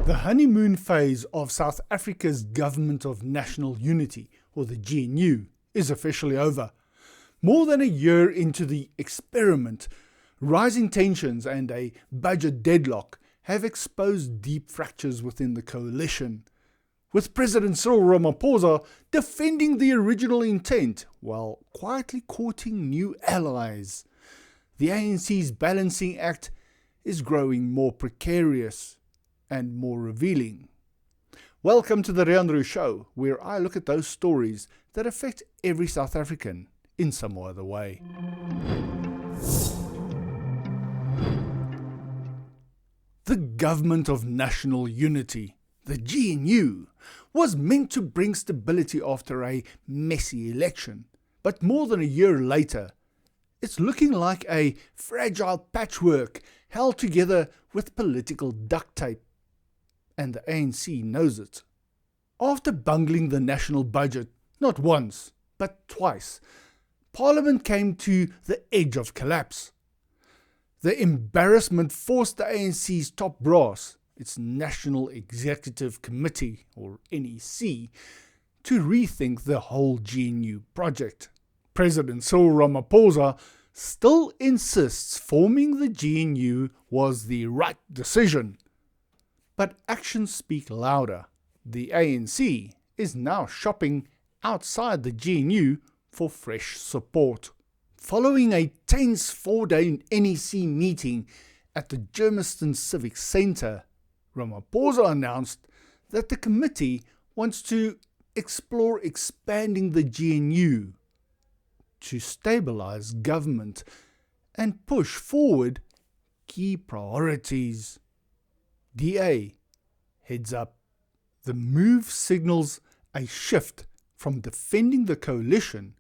The honeymoon phase of South Africa's Government of National Unity, or the GNU, is officially over. More than a year into the experiment, rising tensions and a budget deadlock have exposed deep fractures within the coalition, with President Cyril Ramaphosa defending the original intent while quietly courting new allies. The ANC's balancing act is growing more precarious and more revealing. Welcome to the Leandro Show, where I look at those stories that affect every South African in some other way. The Government of National Unity, the GNU, was meant to bring stability after a messy election. But more than a year later, it's looking like a fragile patchwork held together with political duct tape. And the ANC knows it. After bungling the national budget, not once, but twice, Parliament came to the edge of collapse. The embarrassment forced the ANC's top brass, its National Executive Committee, or NEC, to rethink the whole GNU project. President Cyril Ramaphosa still insists forming the GNU was the right decision. But actions speak louder. The ANC is now shopping outside the GNU for fresh support. Following a tense 4-day NEC meeting at the Germiston Civic Centre, Ramaphosa announced that the committee wants to explore expanding the GNU to stabilise government and push forward key priorities. DA, heads up. The move signals a shift from defending the coalition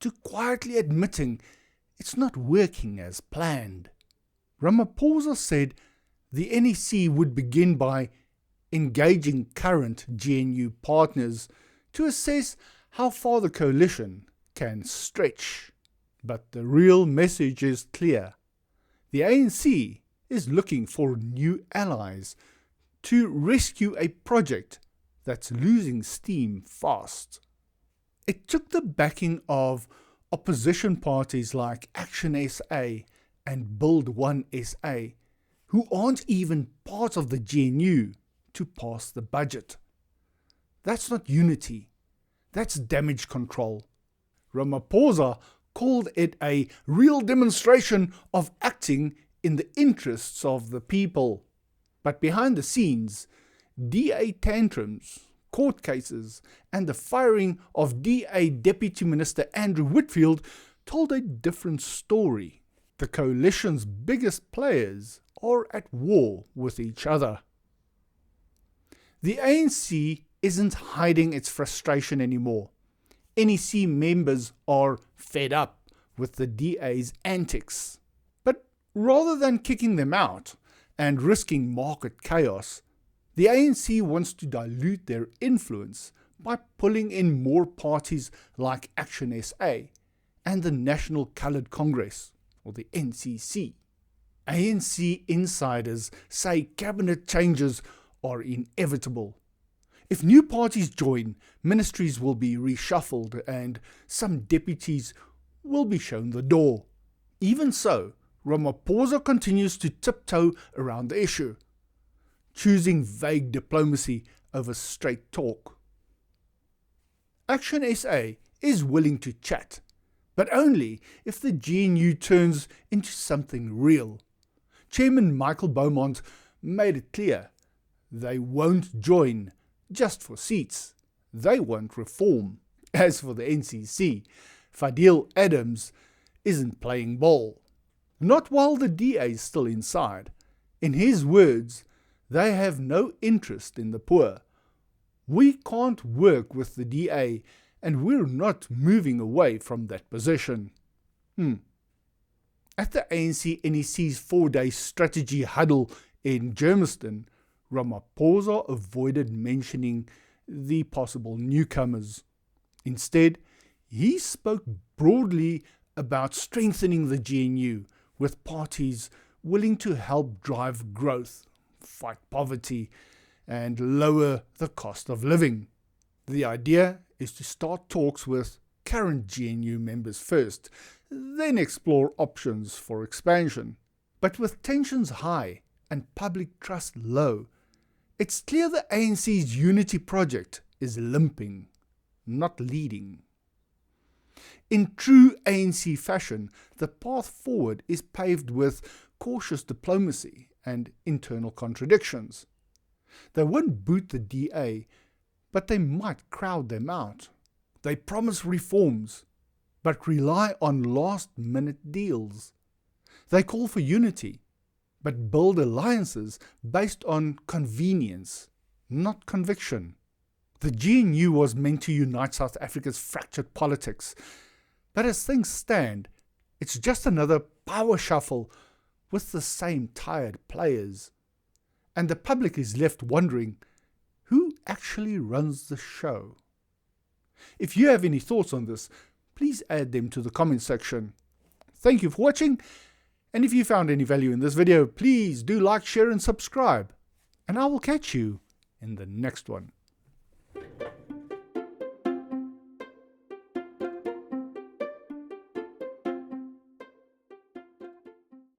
to quietly admitting it's not working as planned. Ramaphosa said the NEC would begin by engaging current GNU partners to assess how far the coalition can stretch. But the real message is clear. The ANC is looking for new allies to rescue a project that's losing steam fast. It took the backing of opposition parties like Action SA and Build One SA, who aren't even part of the GNU, to pass the budget. That's not unity, that's damage control. Ramaphosa called it a real demonstration of acting in the interests of the people. But behind the scenes, DA tantrums, court cases, and the firing of DA Deputy Minister Andrew Whitfield told a different story. The coalition's biggest players are at war with each other. The ANC isn't hiding its frustration anymore. NEC members are fed up with the DA's antics. But rather than kicking them out and risking market chaos, the ANC wants to dilute their influence by pulling in more parties like Action SA and the National Coloured Congress, or the NCC. ANC insiders say cabinet changes are inevitable. If new parties join, ministries will be reshuffled and some deputies will be shown the door. Even so, Ramaphosa continues to tiptoe around the issue, choosing vague diplomacy over straight talk. Action SA is willing to chat, but only if the GNU turns into something real. Chairman Michael Beaumont made it clear they won't join just for seats. They want reform. As for the NCC, Fadil Adams isn't playing ball. Not while the DA is still inside. In his words, they have no interest in the poor. We can't work with the DA and we're not moving away from that position. At the ANC NEC's 4-day strategy huddle in Germiston, Ramaphosa avoided mentioning the possible newcomers. Instead, he spoke broadly about strengthening the GNU with parties willing to help drive growth, fight poverty, and lower the cost of living. The idea is to start talks with current GNU members first, then explore options for expansion. But with tensions high and public trust low, it's clear the ANC's unity project is limping, not leading. In true ANC fashion, the path forward is paved with cautious diplomacy and internal contradictions. They won't boot the DA, but they might crowd them out. They promise reforms, but rely on last-minute deals. They call for unity, but build alliances based on convenience, not conviction. The GNU was meant to unite South Africa's fractured politics, but as things stand, it's just another power shuffle with the same tired players. And the public is left wondering, who actually runs the show? If you have any thoughts on this, please add them to the comment section. Thank you for watching, and if you found any value in this video, please do like, share and subscribe, and I will catch you in the next one.